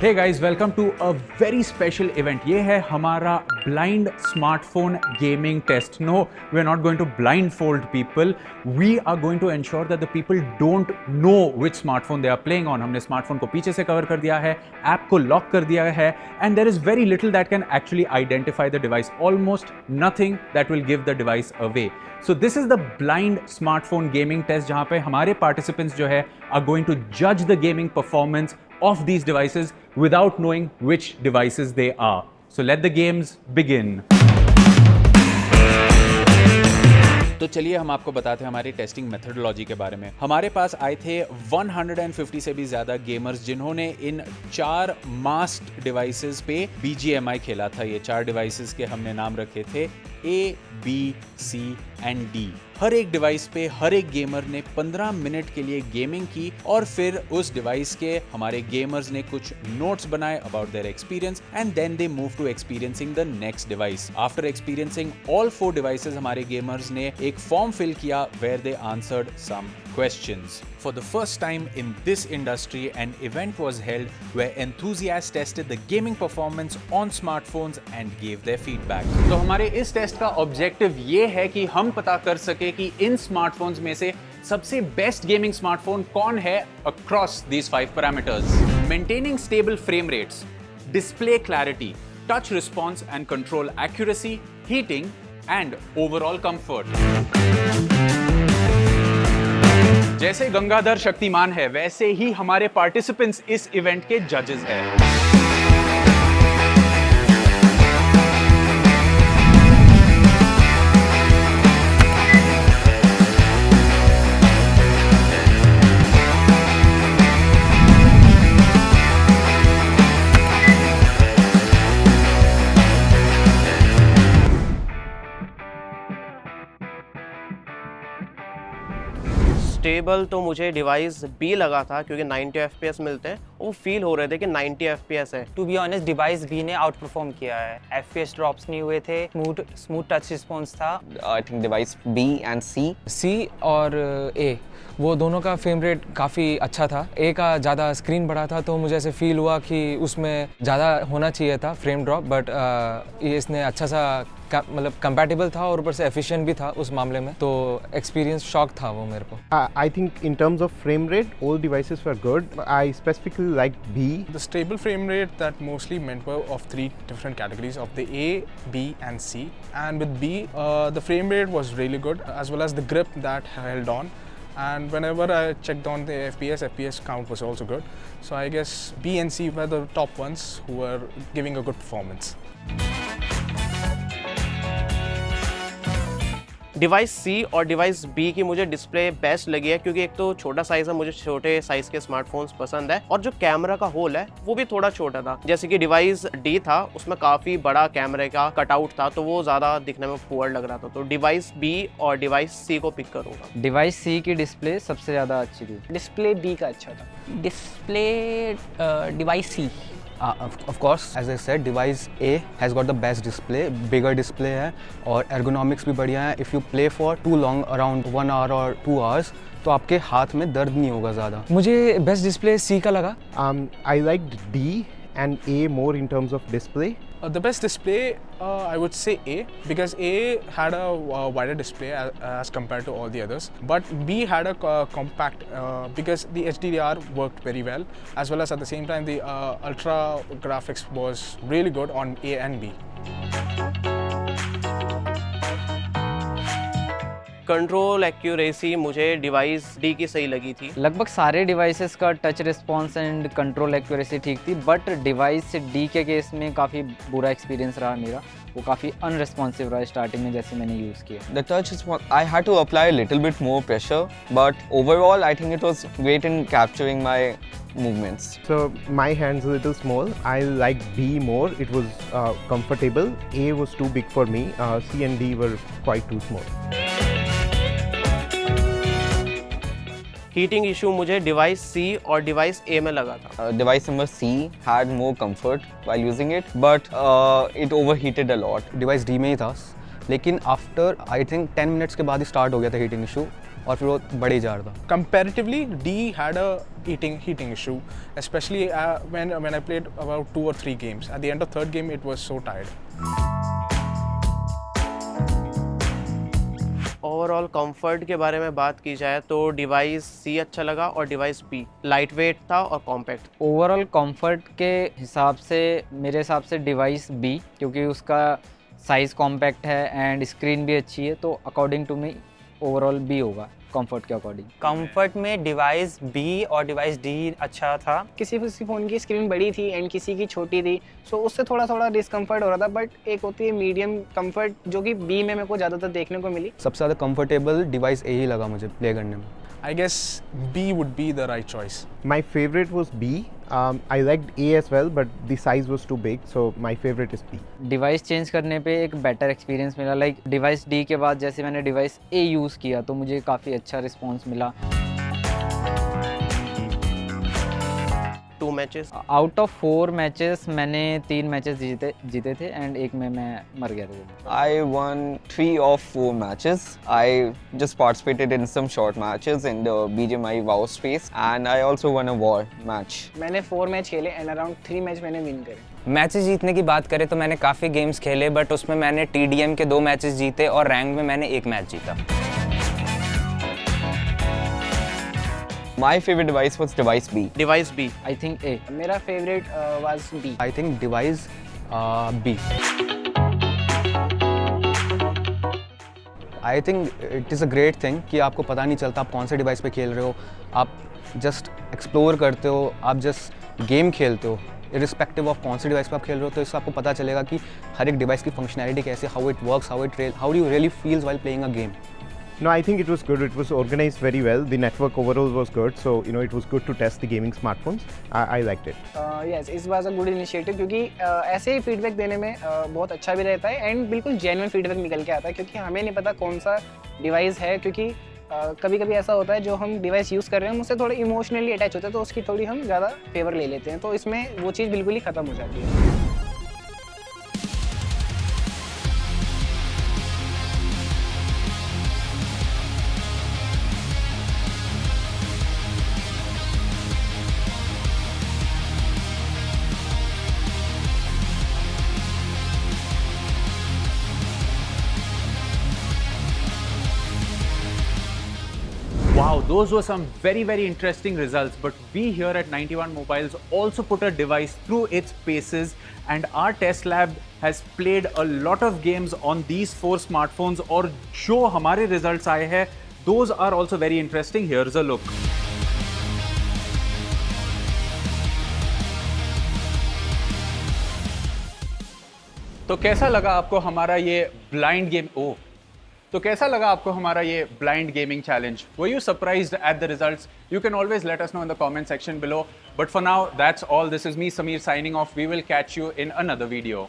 Hey guys, welcome to a very special event. ये है हमारा blind smartphone gaming test. No, we're not going to blindfold people. We are going to ensure that the people don't know which smartphone they are playing on. हमने smartphone को पीछे से cover कर दिया है, app को lock कर दिया है, and there is very little that can actually identify the device. Almost nothing that will give the device away. So this is the blind smartphone gaming test जहाँ पे हमारे participants जो है are going to judge the gaming performance of these devices without knowing which devices they are. So let the games begin. तो चलिए हम आपको बताते हैं हमारी टेस्टिंग मेथडोलॉजी के बारे में। हमारे पास आए थे 150 से भी ज्यादा गेमर्स जिन्होंने इन 4 मास्क्ड डिवाइसेस पे BGMI खेला था। ये 4 डिवाइसेस के हमने नाम रखे थे A, B, C and D। हर एक डिवाइस पे हर एक गेमर ने 15 मिनट के लिए गेमिंग की और फिर उस डिवाइस के हमारे गेमर्स ने कुछ नोट्स बनाए about their experience and then they move to experiencing the next device. After experiencing all 4 devices हमारे गेमर्स ने एक फॉर्म फिल किया where they answered some questions. For the first time in this industry, an event was held where enthusiasts tested the gaming performance on smartphones and gave their feedback. तो हमारे इस test का objective ये है कि हम पता कर सके कि इन स्मार्टफोन्स में से सबसे बेस्ट गेमिंग स्मार्टफोन कौन है across these 5 parameters. Maintaining stable frame rates, display clarity, touch response and control accuracy, heating and overall comfort. जैसे गंगाधर शक्तिमान है वैसे ही हमारे पार्टिसिपेंट्स इस इवेंट के जजेस हैं। स्टेबल तो मुझे डिवाइस B लगा था क्योंकि 90 FPS मिलते हैं, वो फील हो रहे थे कि 90 FPS है। To be honest device B ने आउट परफॉर्म किया है, FPS ड्रॉप्स नहीं हुए थे, स्मूथ टच रिस्पॉन्स था। आई think device B and C और A वो दोनों का फ्रेम रेट काफ़ी अच्छा था। A का ज़्यादा स्क्रीन बड़ा था तो मुझे ऐसे फील हुआ कि उसमें ज़्यादा होना चाहिए था फ्रेम ड्रॉप, बट इसने अच्छा सा मतलब कंपैटिबल था और ऊपर से एफिशिएंट भी था उस मामले में, तो एक्सपीरियंस शॉक था वो मेरे को। I think in terms of frame rate, all devices were good. I specifically liked B. The stable frame rate that mostly meant were of 3 different categories of the A, B and C. And with B, the frame rate was really good as well as the grip that held on. And whenever I checked on the FPS count was also good. So I guess B and C were the top ones who were giving a good performance. Device C और device B की मुझे display best लगी है क्योंकि एक तो छोटा size है, मुझे छोटे साइज के स्मार्टफोन्स पसंद है, और जो कैमरा का होल है वो भी थोड़ा छोटा था। जैसे कि डिवाइस D था उसमें काफी बड़ा कैमरे का कटआउट था तो वो ज्यादा दिखने में पुअर लग रहा था, तो डिवाइस B और डिवाइस C को पिक करूंगा। डिवाइस C की डिस्प्ले सबसे ज़्यादा अच्छी थी। डिस्प्ले D का अच्छा था। Display device C। Of course, as I said, device A has got the best display, bigger display है और ergonomics भी बढ़िया है। If you play for too long, around 1 hour or 2 hours, तो आपके हाथ में दर्द नहीं होगा ज़्यादा। मुझे बेस्ट डिस्प्ले C का लगा। I liked D and A more in terms of display. The best display, I would say A, because A had a wider display as compared to all the others. But B had a compact because the HDR worked very well, as well as at the same time the ultra graphics was really good on A and B. Control accuracy मुझे device D की सही लगी थी। लगभग सारे devices का touch response and control accuracy ठीक थी, बट डिवाइस D के केस में काफ़ी बुरा एक्सपीरियंस रहा मेरा। वो काफ़ी अनरिस्पॉन्सिव रहा स्टार्टिंग में जैसे मैंने यूज़ किया। The touch is I had to apply a little bit more pressure, but overall I think it was great in capturing my movements. So my hands a little small. I liked B more. It was comfortable. A was too big for me. C and D were quite too small. Heating issue मुझे device C और device A में लगा था। Device number C had more comfort while using it, but it overheated a lot. Device D में ही था, लेकिन after I think 10 minutes के बाद ही स्टार्ट हो गया था हीटिंग इशू। और फिर वो बढ़ ही जा रहा था। Comparatively, D had a heating issue, especially when I played about 2 or 3 games. At the end of third game, it was so tired. Overall comfort के बारे में बात की जाए तो डिवाइस सी अच्छा लगा और डिवाइस बी लाइट वेट था और कॉम्पैक्ट। ओवरऑल कंफर्ट के हिसाब से मेरे हिसाब से डिवाइस बी, क्योंकि उसका साइज़ कॉम्पैक्ट है एंड स्क्रीन भी अच्छी है, तो according to me overall B होगा कंफर्ट के अकॉर्डिंग। कंफर्ट में डिवाइस बी और डिवाइस डी अच्छा था। किसी फ़ोन की स्क्रीन बड़ी थी एंड किसी की छोटी थी, सो उससे थोड़ा डिस्कम्फर्ट हो रहा था, बट एक होती है मीडियम कंफर्ट जो कि बी में मेरे को ज़्यादातर देखने को मिली। सबसे ज़्यादा कंफर्टेबल डिवाइस ए ही लगा मुझे प्ले करने में। I guess B would be the right choice. My favorite was B. I liked A as well, but the size was too big, so my favorite is B. Device change करने पे एक better experience मिला, like device D के बाद जैसे मैंने device ए use किया तो मुझे काफ़ी अच्छा रिस्पॉन्स मिला। 2 मैचेस आउट ऑफ 4 मैचेस मैंने 3 मैचेस जीते थे एंड एक में मैं मर गया था। I won 3 of 4 matches. I just participated in some short matches in the BGMI WoW space, and I also won a war match. मैंने 4 मैच खेले एंड अराउंड 3 मैच मैंने विन करे। मैचेस जीतने की बात करें तो मैंने काफ़ी गेम्स खेले, बट उसमें मैंने TDM के 2 मैचेस जीते और रैंक में मैंने 1 मैच जीता। My favorite device was device B. Device B I think A. मेरा favourite was B. I think device B. I think it is a great thing कि आपको पता नहीं चलता आप कौन से डिवाइस पे खेल रहे हो, आप जस्ट एक्सप्लोर करते हो, आप जस्ट गेम खेलते हो इरिस्पेक्टिव ऑफ कौन से डिवाइस पे आप खेल रहे हो। तो इससे आपको पता चलेगा कि हर एक डिवाइस की फंक्शनैलिटी कैसे, how it works, how do you really feels while playing a game. No, I think it was good. It was organized very well. The network overall was good, so it was good to test the gaming smartphones. I liked it. Yes, इस was a good initiative, क्योंकि ऐसे ही feedback देने में बहुत अच्छा भी रहता है एंड बिल्कुल जेन्युइन फीडबैक निकल के आता है, क्योंकि हमें नहीं पता कौन सा डिवाइस है, क्योंकि कभी कभी ऐसा होता है जो हम डिवाइस यूज़ कर रहे हैं हम उससे थोड़ा इमोशनली अटैच होते हैं, तो उसकी थोड़ी हम ज़्यादा फेवर ले लेते हैं, तो इसमें वो चीज़ बिल्कुल ही ख़त्म हो जाती है। Wow, those were some very interesting results. But we here at 91 Mobiles also put a device through its paces, and our test lab has played a lot of games on these 4 smartphones. और जो हमारे results आए हैं, those are also very interesting. Here's a look. तो कैसा लगा आपको हमारा ये ब्लाइंड गेम तो कैसा लगा आपको हमारा ये blind gaming challenge? Were you surprised at the results? You can always let us know in the comment section below. But for now, that's all. This is me, Samir, signing off. We will catch you in another video.